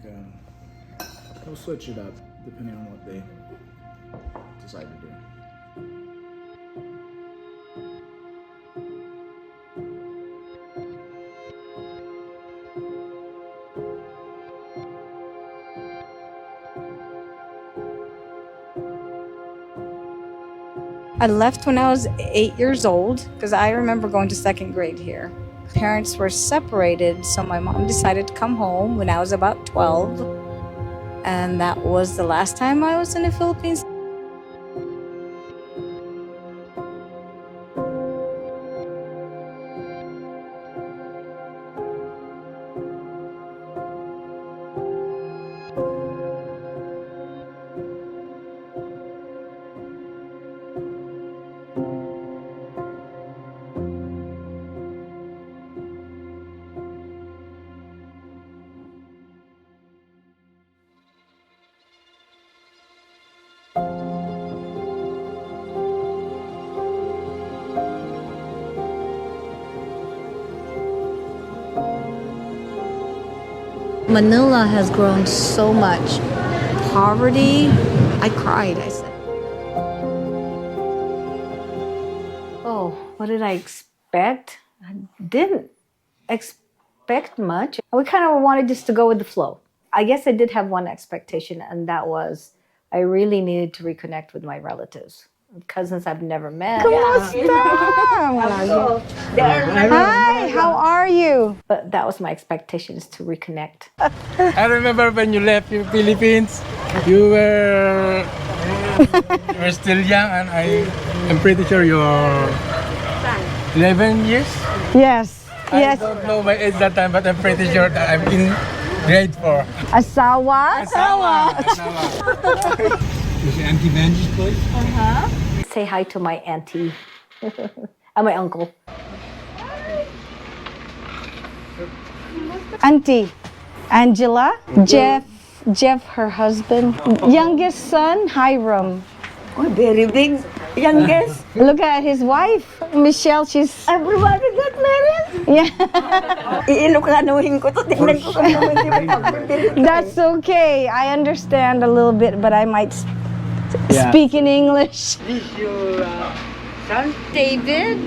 think we'll switch it up depending on what they decide to do. I left when I was 8 years old because I remember going to second grade here. Parents were separated, so my mom decided to come home when I was about 12. And that was the last time I was in the Philippines. Manila has grown so much. Poverty, I cried, I said. Oh, what did I expect? I didn't expect much. We kind of wanted just to go with the flow. I guess I did have one expectation, and that was I really needed to reconnect with my relatives. Cousins I've never met. Hi, how are you? But that was my expectation, is to reconnect. I remember when you left the Philippines, you were still young, and I'm pretty sure you're 11 years. Yes. I don't know my age that time, but I'm pretty sure that I'm in grade 4. Asawa? Is your Auntie Benji's place? Say hi to my auntie and my uncle. Auntie Angela, Jeff, her husband, youngest son, Hiram. Oh, very big, youngest. Look at his wife, Michelle. She's Everybody got married. yeah. Iilokanuhin ko to. Tingnan ko kung naman di ba That's okay. I understand a little bit, but I might speak in English. This your son? David,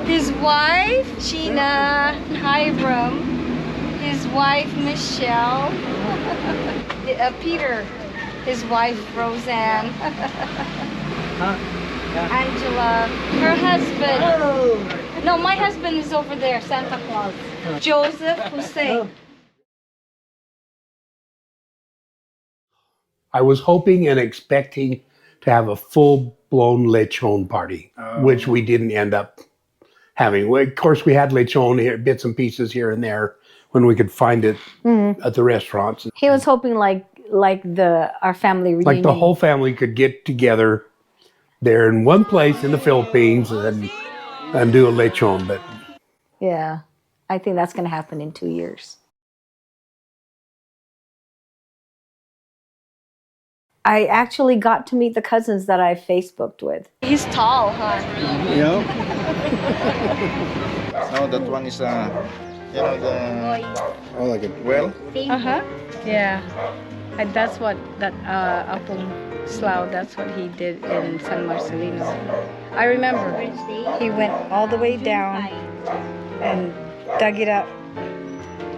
his wife, Gina, Hiram, his wife, Michelle, Peter, his wife, Roseanne, Angela, her husband. Oh. No, my husband is over there, Santa Claus. Joseph Hussein. I was hoping and expecting to have a full-blown lechon party, which we didn't end up having. Well, of course, we had lechon here, bits and pieces here and there when we could find it at the restaurants. He was hoping like our family reunion. Like the whole family could get together there in one place in the Philippines and do a lechon. But Yeah, I think that's going to happen in 2 years. I actually got to meet the cousins that I Facebooked with. He's tall, huh? Yeah. No, that one is you know the oh, like a well. Uh-huh. Yeah. And that's what that Apong Slough, that's what he did in San Marcelino. I remember he went all the way down and dug it up.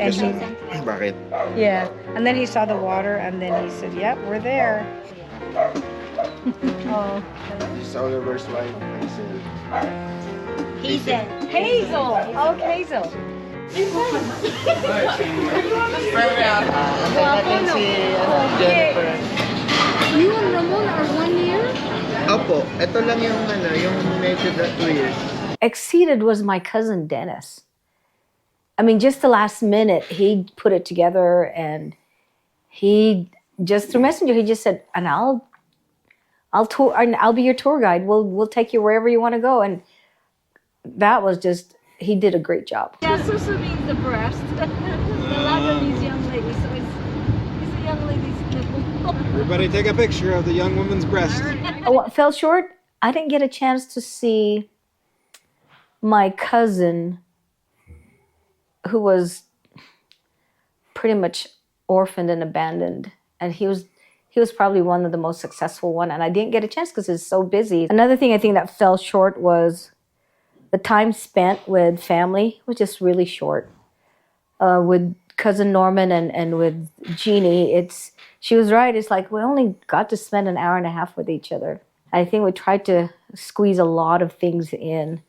And he, Bakit? yeah. And then he saw the water and then he said, yep, we're there. Oh. It's Oliver's wife. Hazel. Hazel. Oh, Hazel. You and Ramon are 1 year? Opo, ito lang yung medyo 2 years. Exceeded was my cousin Dennis. I mean, just the last minute, he put it together, and he just through Messenger, he just said, "And I'll tour, and I'll be your tour guide. We'll take you wherever you want to go." And that was just, he did a great job. Yeah, Susu means the breast. The latter means young lady, so it's a young lady's nipple. Everybody take a picture of the young woman's breast. What fell short? I didn't get a chance to see my cousin, who was pretty much orphaned and abandoned, and he was probably one of the most successful one, and I didn't get a chance because it's so busy. Another thing I think that fell short was the time spent with family was just really short. With cousin Norman and with Jeannie, she was right. It's like we only got to spend an hour and a half with each other. I think we tried to squeeze a lot of things in,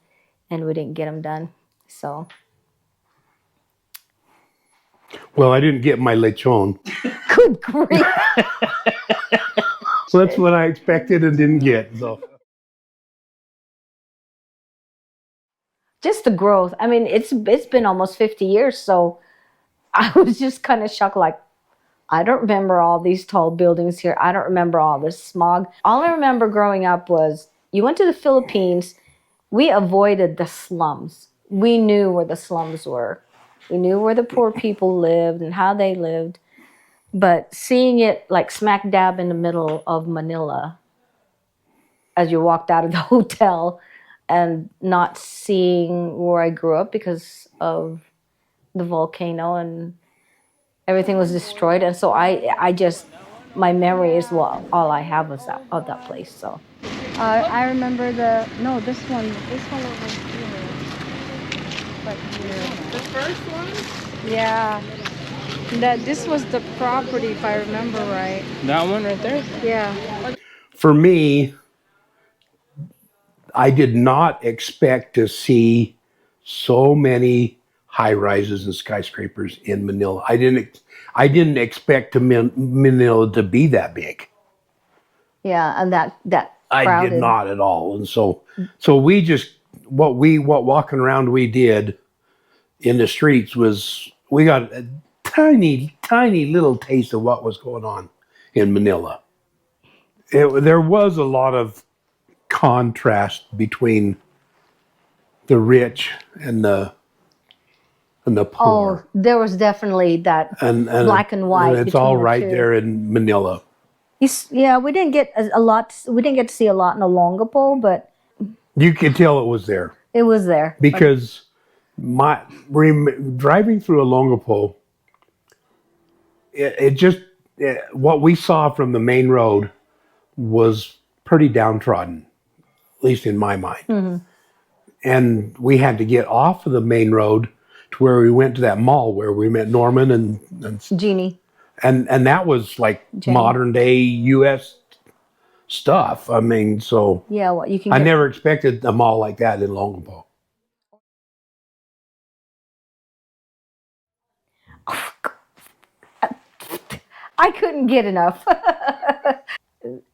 and we didn't get them done. So. Well, I didn't get my lechon. Good grief. So that's what I expected and didn't get. So. Just the growth. I mean, it's been almost 50 years, so I was just kind of shocked. Like, I don't remember all these tall buildings here. I don't remember all this smog. All I remember growing up was you went to the Philippines. We avoided the slums. We knew where the slums were. We knew where the poor people lived and how they lived. But seeing it like smack dab in the middle of Manila as you walked out of the hotel and not seeing where I grew up because of the volcano and everything was destroyed. And so I just, my memory is all I have of that place. So I remember this one over here. But here. The first one? Yeah. This was the property, if I remember right. That one right there? Yeah. For me, I did not expect to see so many high rises and skyscrapers in Manila. I didn't expect Manila to be that big. yeah, and that I crowded. did not at all. And so we just what walking around we did in the streets was we got a tiny little taste of what was going on in Manila. There was a lot of contrast between the rich and the poor. Oh, there was definitely that and black and white. And it's between all the right two. there in Manila. Yeah, we didn't get a lot. We didn't get to see a lot in Olongapo, but You could tell it was there it was there. because driving through Olongapo, what we saw from the main road was pretty downtrodden, at least in my mind. Mm-hmm. And we had to get off of the main road to where we went to that mall where we met Norman and Jeannie. And that was like Jane. modern day U.S. stuff. I mean, so Yeah, what you can. I Get, never expected a mall like that in Longapo. I couldn't get enough.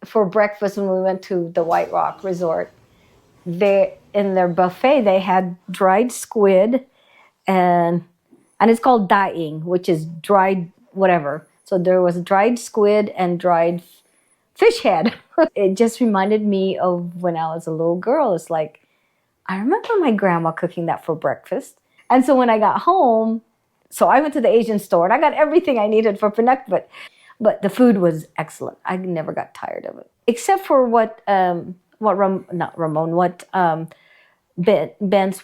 For breakfast when we went to the White Rock Resort, in their buffet they had dried squid and it's called daing, which is dried whatever. So there was dried squid and dried fish head. It just reminded me of when I was a little girl. It's like, I remember my grandma cooking that for breakfast. And so when I got home, so I went to the Asian store and I got everything I needed for Pinuk, but the food was excellent. I never got tired of it. Except for what Ben's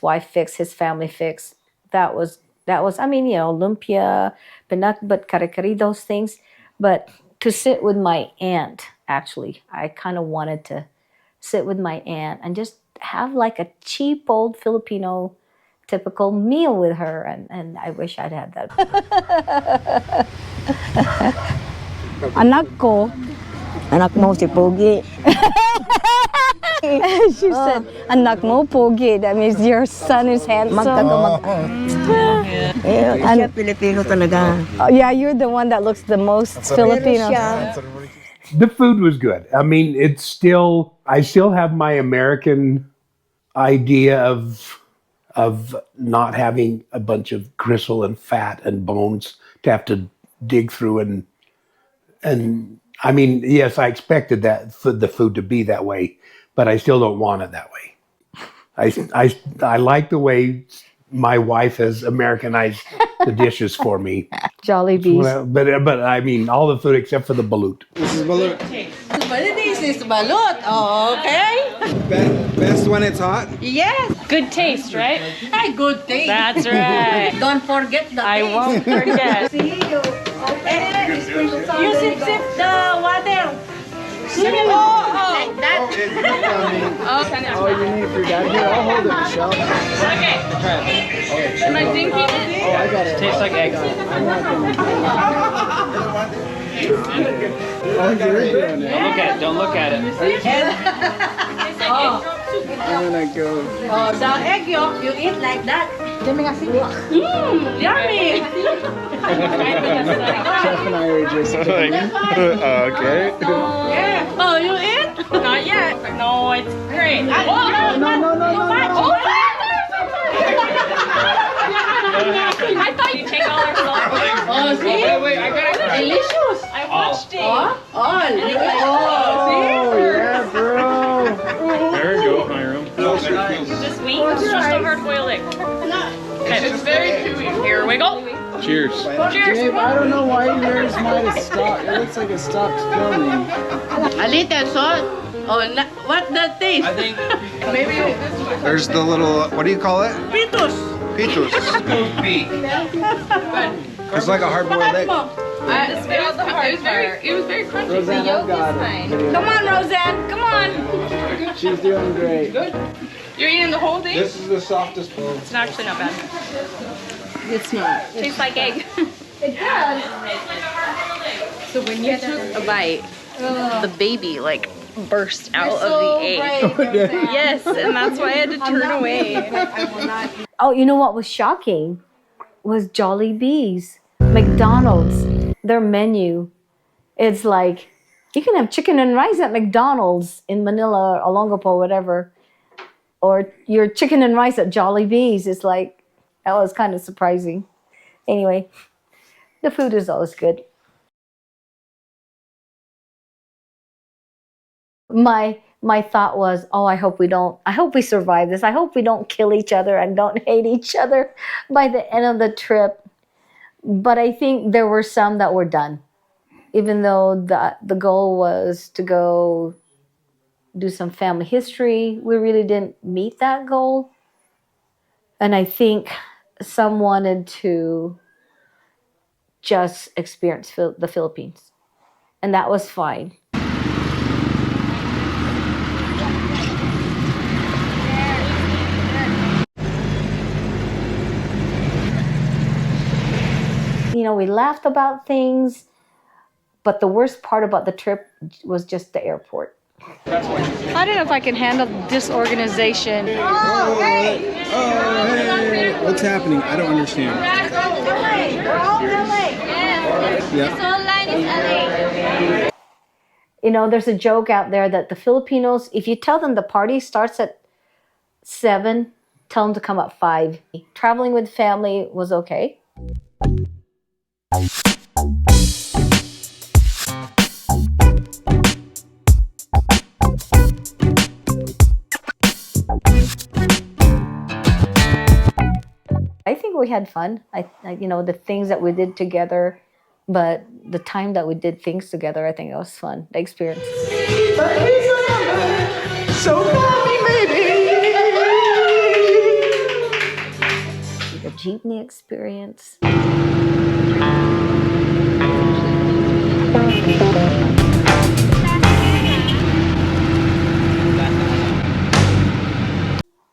wife fixed, his family fixed. That was, I mean, lumpia, Pinuk, but kare-kare, those things. But to sit with my aunt, actually, I kind of wanted to sit with my aunt and just have like a cheap old Filipino typical meal with her, and I wish I'd had that. Anak ko, anak mo si Pogi. She said, anak mo, pogi. That means your son is handsome. Siya Pilipino talaga. Oh, yeah, you're the one that looks the most Filipino. The food was good. I mean, I still have my American idea of not having a bunch of gristle and fat and bones to have to dig through and I mean, yes, I expected the food to be that way, but I still don't want it that way. I like the way my wife has Americanized the dishes for me. Jollibees. But I mean, all the food except for the balut. This is balut. This is balut, okay? Best when it's hot. Yes. Good taste, right? Hi, good thing. That's right. Don't forget the I taste. won't forget. See you. Okay. You sip the water. Like that. Oh, you need for your dad? Here, I'll hold it, Michelle. Okay. Am I dinking it? Oh, I got it. Tastes like egg. Oh, you're doing it. Don't look at it. I'm gonna go. Oh, the egg yolk, you eat like that. Yummy. Chef and I were just Okay. Oh, you eat? Not yet. No, it's great. No. I thought you'd take all our salt. Oh, see? Wait, I got it. Delicious. I watched it. All. Oh, yeah, bro. There you go, Hiram. This week, it's just a hard boiled egg. Okay. It's very chewy. Here we go. Cheers. Cheers. Dave, I don't know why yours might have stopped. It looks like it stopped filming. A little salt. Oh, what the taste? I think There's the little, what do you call it? Pitos. Pitos. It's like a hard-boiled egg. It was very crunchy. Roseanne, I've got it. Come on, Roseanne. Come on. She's doing great. You're eating the whole thing? This is the softest bone. It's actually not bad. It's not. Tastes like egg. So when you took a bite, the baby like burst out of the egg. Yes, and that's why I had to turn away. Oh, you know what was shocking? Was Jollibee's. McDonald's, their menu. It's like, you can have chicken and rice at McDonald's in Manila, Olongapo, whatever. Or your chicken and rice at Jollibee's. It's like, that was kind of surprising. Anyway, the food is always good. My thought was, oh, I hope we survive this. I hope we don't kill each other and don't hate each other by the end of the trip. But I think there were some that were done. Even though the goal was to go do some family history, we really didn't meet that goal. And I think some wanted to just experience the Philippines. And that was fine. You know, we laughed about things, but the worst part about the trip was just the airport. I don't know if I can handle disorganization. Hey! What's happening? I don't understand. Yeah. You know, there's a joke out there that the Filipinos, if you tell them the party starts at 7, tell them to come at 5. Traveling with family was okay. I think we had fun. You know, the things that we did together, but the time that we did things together, I think it was fun. The experience. So call me, maybe. The jeepney experience.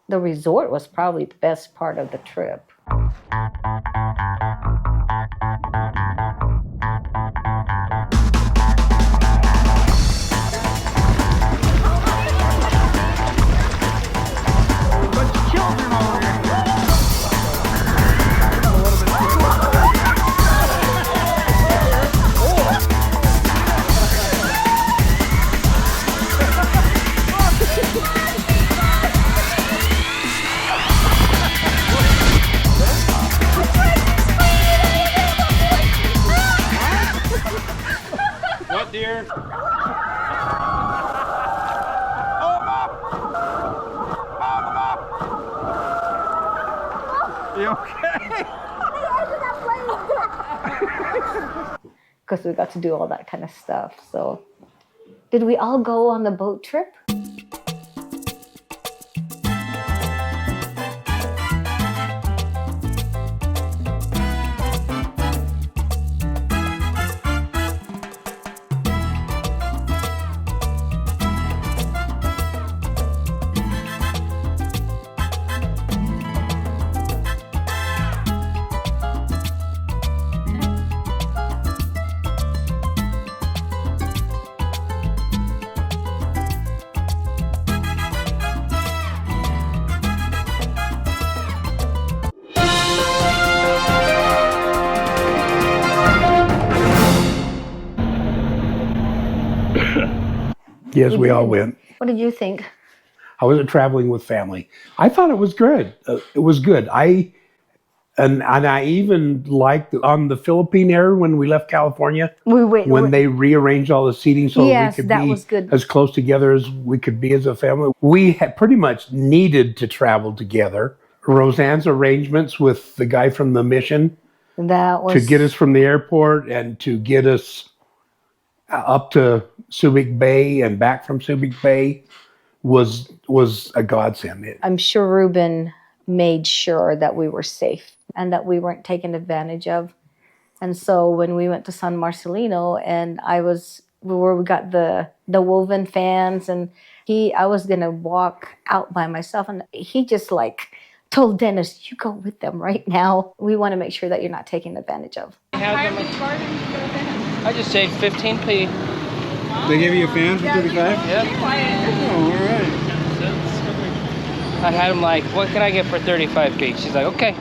The resort was probably the best part of the trip. What, dear? You okay? Because we got to do all that kind of stuff. So, did we all go on the boat trip? Yes, we all went. What did you think? I wasn't traveling with family. I thought it was good. It was good. And I even liked on the Philippine Air when we left California when they rearranged all the seating so Yes, we could that be was good. as close together as we could be as a family. We had pretty much needed to travel together. Roseanne's arrangements with the guy from the mission That was to get us from the airport and to get us up to Subic Bay and back from Subic Bay was a godsend. I'm sure Ruben made sure that we were safe and that we weren't taken advantage of. And so when we went to San Marcelino and we got the woven fans and I was gonna walk out by myself and he just like told Dennis, you go with them right now. We want to make sure that you're not taken advantage of. I just saved 15p. They gave you a fan for 35? Yep. Oh, all right. I had him like, what can I get for 35p? She's like, okay.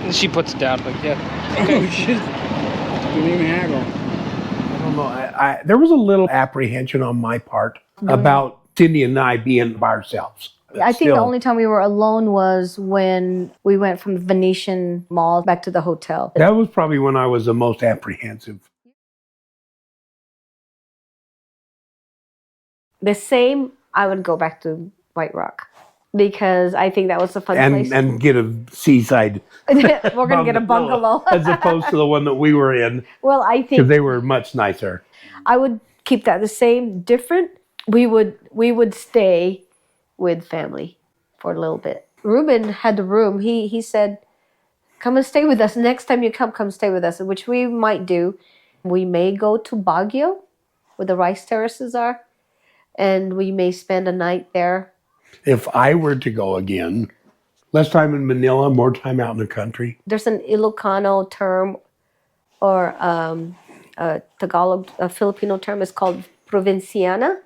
And she puts it down, like, yeah. Okay. Oh, shit. Didn't even haggle. I don't know. There was a little apprehension on my part about Cynthia and I being by ourselves. I think the only time we were alone was when we went from the Venetian Mall back to the hotel. That was probably when I was the most apprehensive. The same, I would go back to White Rock because I think that was a fun place. And get a seaside. We're going to get a bungalow. As opposed to the one that we were in. Well, I think because they were much nicer. I would keep that the same, different. We would stay with family for a little bit. Ruben had the room. He said, come and stay with us. Next time you come stay with us, which we might do. We may go to Baguio, where the rice terraces are, and we may spend a night there. If I were to go again, less time in Manila, more time out in the country. There's an Ilocano term or a Tagalog, a Filipino term is called provinciana.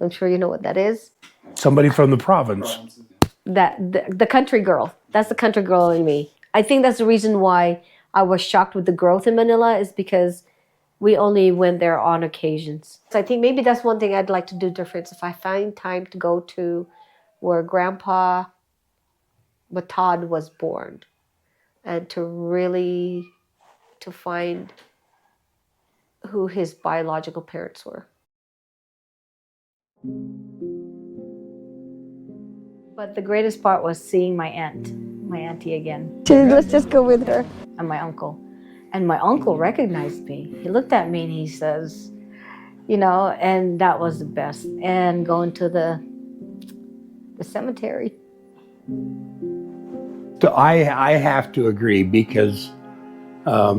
I'm sure you know what that is. Somebody from the province. The country girl. That's the country girl in me. I think that's the reason why I was shocked with the growth in Manila is because we only went there on occasions. So I think maybe that's one thing I'd like to do different. If I find time to go to where Grandpa Todd was born and to find who his biological parents were. But the greatest part was seeing my auntie again. Let's just go with her. And my uncle. And my uncle recognized me. He looked at me and he says, and that was the best. And going to the cemetery. So I have to agree because I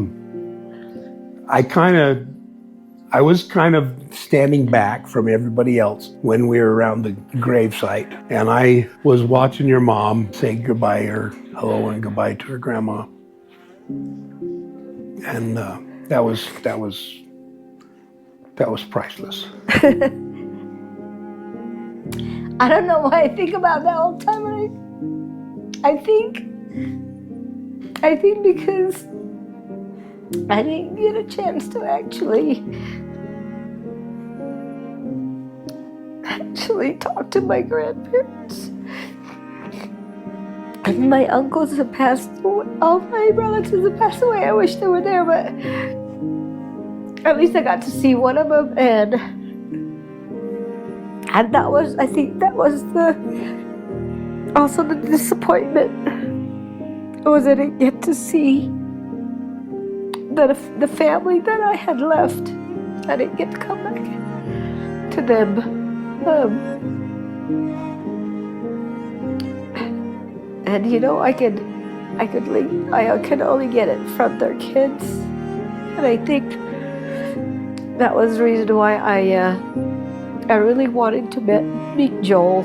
was kind of standing back from everybody else when we were around the gravesite. And I was watching your mom say goodbye or hello and goodbye to her grandma. And that was priceless. I don't know why I think about that all the time. I think because I didn't get a chance to actually talk to my grandparents. And my uncles have passed away. All my relatives have passed away. I wish they were there, but at least I got to see one of them. And I think that was also the disappointment. Was I didn't get to see the family that I had left. I didn't get to come back to them. And I could only get it from their kids. And I think that was the reason why I really wanted to meet Joel.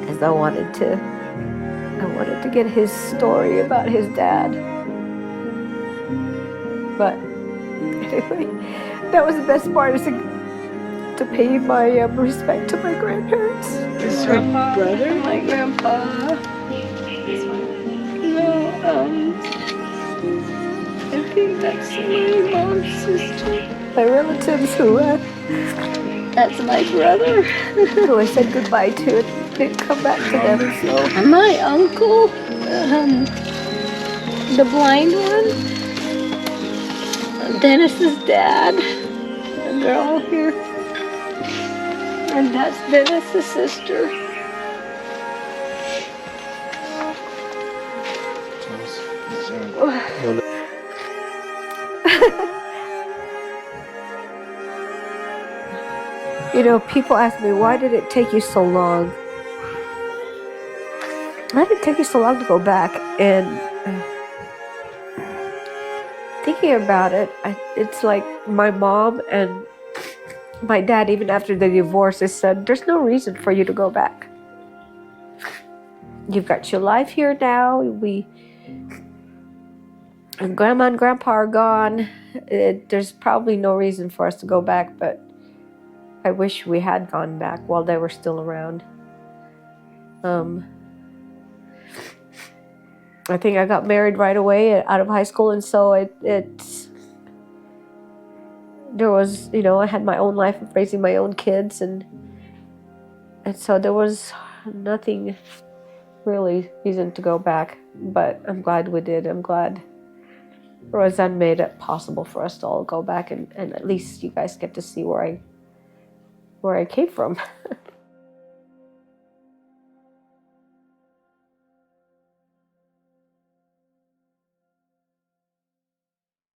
Because I wanted to get his story about his dad. But anyway, that was the best part, is to pay my respect to my grandparents. His brother? My grandpa. I think that's my mom's sister. My relatives who That's my brother. Who I said goodbye to and didn't come back to them. So my uncle, the blind one, Dennis's dad, and they're all here. And that's Dennis's sister. You know, people ask me, why did it take you so long? Why did it take you so long to go back? And thinking about it, it's like my mom and my dad, even after the divorce, they said, there's no reason for you to go back. You've got your life here now. And Grandma and Grandpa are gone. There's probably no reason for us to go back, but I wish we had gone back while they were still around. I think I got married right away out of high school, and so there was, you know, I had my own life of raising my own kids, and so there was nothing really reason to go back. But I'm glad we did. I'm glad Roseanne made it possible for us to all go back, and at least you guys get to see where I came from.